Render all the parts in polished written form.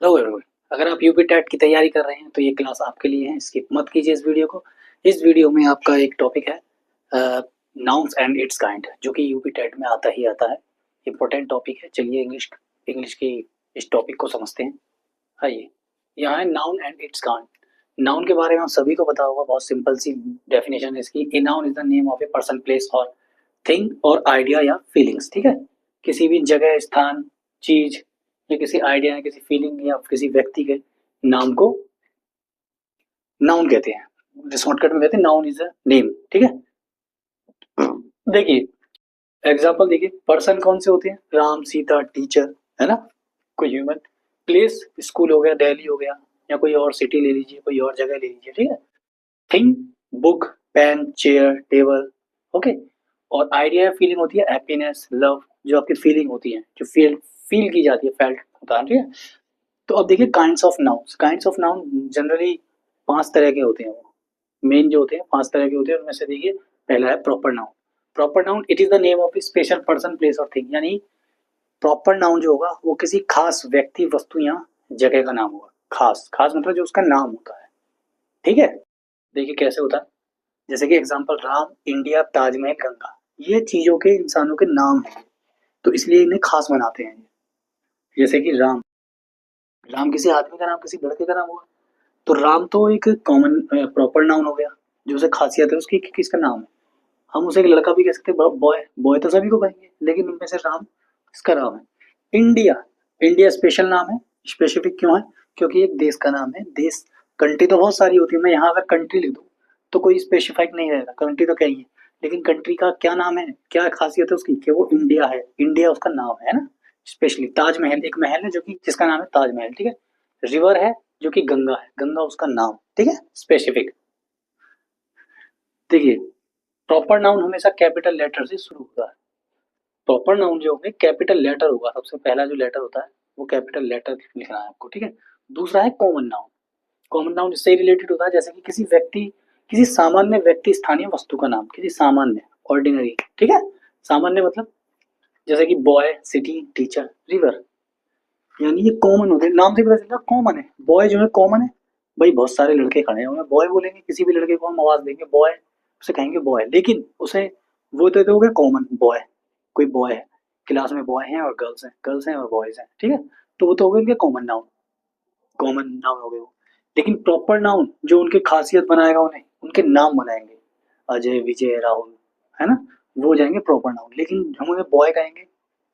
Hello everyone. अगर आप UP TET की तैयारी कर रहे हैं तो ये क्लास आपके लिए है। स्किप मत कीजिए इस वीडियो को। इस वीडियो में आपका एक टॉपिक है नाउन्स एंड इट्स काइंड, जो कि यूपी टेट में आता ही आता है। इंपॉर्टेंट टॉपिक है। चलिए इंग्लिश इंग्लिश की इस टॉपिक को समझते हैं। आइए, यहाँ है noun and it's kind. Noun के बारे में आप सभी को पता होगा, बहुत सिंपल सी डेफिनेशन है इसकी। A noun is the name of a person, place और थिंग और आइडिया या फीलिंग्स। ठीक है, किसी भी जगह, स्थान, चीज या किसी आइडिया या किसी फीलिंग या किसी व्यक्ति के नाम को नाउन कहते हैं। शॉर्टकट में कहते हैं नाउन इज अ नेम। ठीक है, देखिए एग्जांपल देखिए। पर्सन कौन से होते हैं? राम, सीता, टीचर, है ना, कोई ह्यूमन। प्लेस स्कूल हो गया, दिल्ली हो गया, या कोई और सिटी ले लीजिए, कोई और जगह ले लीजिए। ठीक है, thing book, pen, chair, table. Okay, और आइडिया या फीलिंग होती है हैप्पीनेस, लव, जो आपकी फीलिंग होती है, जो फील फील की जाती है, फेल्ट होता है। ठीक है, तो अब देखिए kinds of nouns. Kinds of noun generally 5 तरह के होते हैं। वो मेन जो होते हैं 5 तरह के होते हैं। उनमें से देखिए पहला है proper noun. Proper noun it is the name of A special person, place और थिंग। यानी प्रॉपर नाउन जो होगा वो किसी खास व्यक्ति, वस्तु या जगह का नाम होगा। खास खास मतलब जो उसका नाम होता है। ठीक है, देखिए कैसे होता है। जैसे कि एग्जांपल, राम, इंडिया, ताजमहल, गंगा। ये चीजों के, इंसानों के नाम हैं, तो इसलिए इन्हें खास बनाते हैं। जैसे कि राम, राम किसी आदमी का नाम, किसी लड़के का नाम हुआ, तो राम तो एक कॉमन प्रॉपर नाउन हो गया। जो उसे खासियत है उसकी कि किसका नाम है। हम उसे एक लड़का भी कह सकते हैं, बॉय। बॉय तो सभी को कहेंगे, लेकिन उनमें से राम इसका नाम है। इंडिया, इंडिया स्पेशल नाम है। स्पेसिफिक क्यों है? क्योंकि एक देश का नाम है। देश, कंट्री तो बहुत सारी होती है। मैं यहाँ अगर कंट्री लिख दूँ तो कोई स्पेसिफाइक नहीं रहेगा, कंट्री तो क्या ही है। लेकिन कंट्री का क्या नाम है, क्या खासियत है उसकी, कि वो इंडिया है। इंडिया उसका नाम है ना। स्पेशली ताजमहल एक महल है जो कि जिसका नाम है ताजमहल। ठीक है, रिवर है जो कि गंगा है, गंगा उसका नाम। ठीक है, स्पेसिफिक। देखिए प्रॉपर नाउन हमेशा कैपिटल लेटर से शुरू होता है। प्रॉपर नाउन जो होंगे कैपिटल लेटर होगा। सबसे पहला जो लेटर होता है वो कैपिटल लेटर लिखना है आपको। ठीक है, दूसरा है कॉमन नाउन। कॉमन नाउन इससे रिलेटेड होता है जैसे कि किसी व्यक्ति, किसी सामान्य व्यक्ति, स्थानीय वस्तु का नाम, किसी सामान्य, ऑर्डिनरी। ठीक है, सामान्य मतलब जैसे कि बॉय, सिटी, टीचर, रिवर। यानी ये कॉमन होते हैं, नाम से पता चलता है कॉमन है। बॉय जो है कॉमन है। भाई बहुत सारे लड़के खड़े हैं, बॉय बोलेंगे, किसी भी लड़के को हम आवाज देंगे बॉय, उसे कहेंगे बॉय। लेकिन उसे वो तो हो गया कॉमन बॉय। कोई बॉय है, क्लास में बॉय हैं और गर्ल्स हैं और बॉयज हैं। ठीक है, तो वो तो हो गए उनके कॉमन नाउन। कॉमन नाउन हो गए वो। लेकिन प्रॉपर नाउन जो उनके खासियत बनाएगा, उन्हें उनके नाम बनाएंगे, अजय, विजय, राहुल, है ना, वो हो जाएंगे प्रॉपर नाउन। लेकिन हम उन्हें बॉय कहेंगे,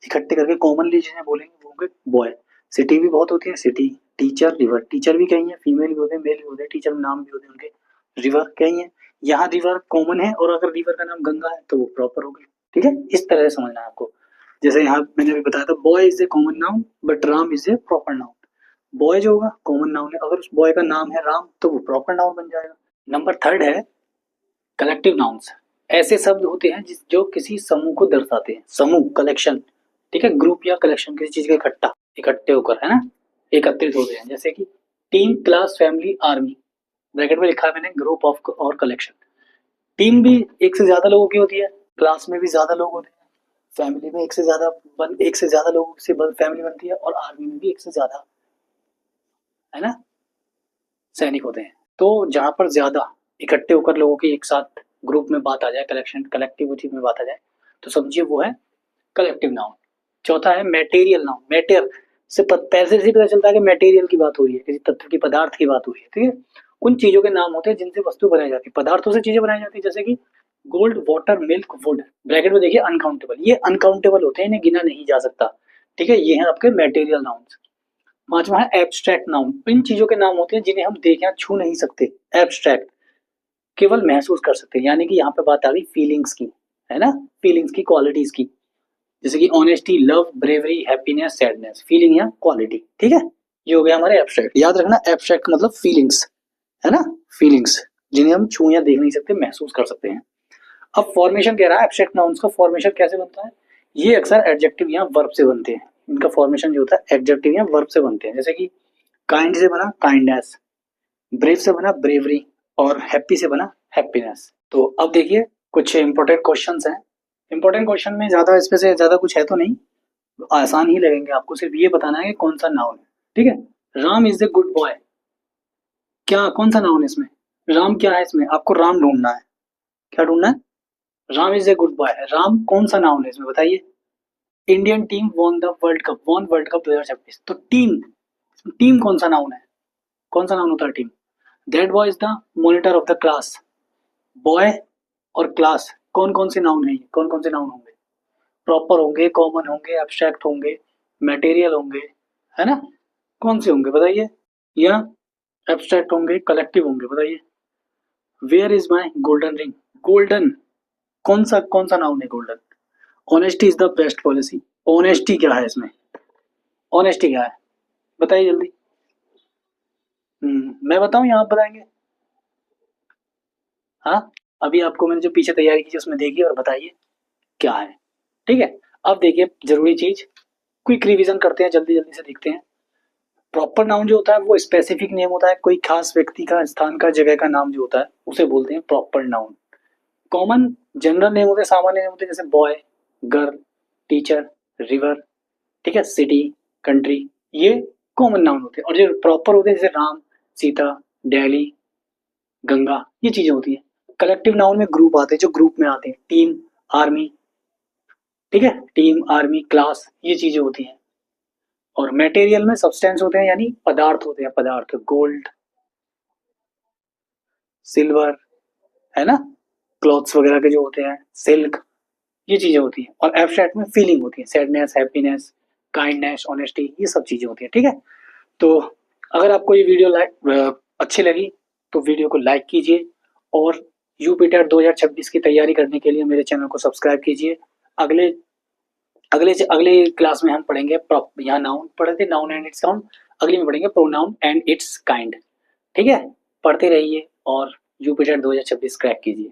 इकट्ठे करके कॉमनली जिन्हें बोलेंगे वो होंगे बॉय। सिटी भी बहुत होती है, सिटी, टीचर, रिवर। टीचर भी कहीं है, फीमेल भी होते हैं, मेल भी होते हैं, टीचर में नाम भी होते हैं उनके। रिवर कहीं है, यहाँ रिवर कॉमन है, और अगर रिवर का नाम गंगा है तो वो प्रॉपर हो गई। ठीक है, इस तरह से समझना है आपको। जैसे यहाँ मैंने भी बताया था, boy is a common noun but Ram is A proper noun. Boy जो होगा कॉमन नाउन है, अगर उस बॉय का नाम है राम तो वो प्रॉपर नाउन बन जाएगा। नंबर थर्ड है कलेक्टिव नाउन्स। ऐसे शब्द होते हैं जो किसी समूह को दर्शाते हैं। समूह, कलेक्शन। ठीक है, ग्रुप या कलेक्शन, किसी चीज का इकट्ठा, इकट्ठे होकर, है ना, एकत्रित होते हैं। जैसे कि team, class, family, army. Bracket में लिखा है मैंने ग्रुप ऑफ और कलेक्शन। टीम भी एक से ज्यादा लोगों की होती है, क्लास में भी ज्यादा लोग होते हैं, फैमिली में एक से ज्यादा लोगों से फैमिली बनती है, और आर्मी में भी एक से ज्यादा, है ना, सैनिक होते हैं। तो जहां पर ज्यादा इकट्ठे होकर लोगों की एक साथ ग्रुप में बात आ जाए, कलेक्शन, कलेक्टिविटी में बात आ जाए, तो समझिए वो है कलेक्टिव नाउन। चौथा है मेटेरियल नाउन। मैटर से पैसे से पता चलता है कि मटेरियल की बात हो रही है, किसी तत्व की, पदार्थ की बात हो रही है। ठीक है, उन चीजों के नाम होते हैं जिनसे वस्तु बनाई जाती है। पदार्थों से चीजें बनाई जाती है, जैसे कि gold, water, milk, would. Bracket में देखिए अनकाउंटेबल। ये अनकाउंटेबल होते हैं, इन्हें गिना नहीं जा सकता। ठीक है, ये है आपके मेटेरियल नाउन। पांचवा है एब्स्ट्रैक्ट नाउन। इन चीजों के नाम होते हैं जिन्हें हम देख या छू नहीं सकते। एब्स्ट्रैक्ट, केवल महसूस कर सकते हैं। यानी कि यहाँ पे बात आ गई फीलिंग्स की, है ना, फीलिंग्स की, क्वालिटीज की। जैसे कि honesty, love, bravery, happiness, sadness, feeling या क्वालिटी। ठीक है, ये हो गया हमारे एब्स्ट्रैक्ट। याद रखना एब्स्ट्रैक्ट का मतलब फीलिंग्स, है ना, फीलिंग्स जिन्हें हम छू या देख नहीं सकते, महसूस कर सकते हैं। अब फॉर्मेशन कह रहा है एब्स्ट्रैक्ट नाउन्स का फॉर्मेशन कैसे बनता है। ये अक्सर एडजेक्टिव या वर्ब से बनते हैं। इनका फॉर्मेशन जो होता है एडजेक्टिव या वर्ब से बनते हैं। जैसे कि काइंड से बना काइंडनेस, ब्रेव से बना ब्रेवरी, और हैप्पी से बना हैप्पीनेस। तो अब देखिए कुछ इंपॉर्टेंट क्वेश्चंस हैं। इंपॉर्टेंट क्वेश्चन में ज्यादा इसमें से ज्यादा कुछ है तो नहीं, आसान ही लगेंगे आपको। सिर्फ ये बताना है कि कौन सा नाउन है। ठीक है, Ram is a good boy, क्या कौन सा नाउन है इसमें? राम क्या है इसमें? आपको राम ढूंढना है। क्या ढूंढना है? Ram is a good boy. Ram कौन सा नाउन है इसमें बताइए? Indian team won the world cup, won world cup 2026। तो टीम, टीम कौन सा नाउन है? कौन सा नाउन होता है team? That boy is the monitor of the class. Boy और क्लास कौन कौन से नाउन है? कौन कौन से नाउन होंगे? प्रॉपर होंगे, कॉमन होंगे, एब्स्ट्रैक्ट होंगे, मटेरियल होंगे, है ना? कौन से होंगे बताइए? या एब्स्ट्रैक्ट होंगे, कलेक्टिव होंगे, बताइए। Where is my golden ring, golden कौन सा नाउन है golden? Honesty is the best policy. Honesty क्या है इसमें? ऑनेस्टी क्या है बताइए जल्दी। मैं बताऊं या आप बताएंगे? हाँ, अभी आपको मैंने जो पीछे तैयारी की थी उसमें देखिए और बताइए क्या है। ठीक है, अब देखिए जरूरी चीज, क्विक रिवीजन करते हैं, जल्दी जल्दी से देखते हैं। प्रॉपर नाउन जो होता है वो स्पेसिफिक नेम होता है, कोई खास व्यक्ति का, स्थान का, जगह का नाम जो होता है उसे बोलते हैं proper noun. Common general name होते हैं, सामान्य नेम होते हैं, जैसे बॉय, गर्ल, टीचर, रिवर, ठीक है, सिटी, कंट्री, ये कॉमन नाउन होते हैं। और जो प्रॉपर होते हैं जैसे राम, सीता, दिल्ली, गंगा, ये चीजें होती हैं। कलेक्टिव नाउन में ग्रुप आते हैं, जो ग्रुप में आते हैं, टीम, आर्मी, ठीक है, टीम, आर्मी, क्लास, ये चीजें होती हैं। और मटेरियल में सब्सटेंस होते हैं, यानी पदार्थ होते हैं, पदार्थ, गोल्ड, सिल्वर, है ना, क्लॉथ्स वगैरह के जो होते हैं, सिल्क, ये चीजें होती हैं। और एब्स्ट्रैक्ट में फीलिंग होती है, सैडनेस, हैप्पीनेस, काइंडनेस, ऑनेस्टी, ये सब चीजें होती हैं। ठीक है, तो अगर आपको ये वीडियो अच्छी लगी तो वीडियो को लाइक कीजिए, और यूपीटेट 2026 की तैयारी करने के लिए मेरे चैनल को सब्सक्राइब कीजिए। अगले अगले अगले क्लास में हम पढ़ेंगे, यहाँ नाउन पढ़े थे, नाउन एंड इट्स काउंट, अगली में पढ़ेंगे प्रोनाउन एंड इट्स काइंड। ठीक है, पढ़ते रहिए और यूपीटेट 2026 क्रैक कीजिए।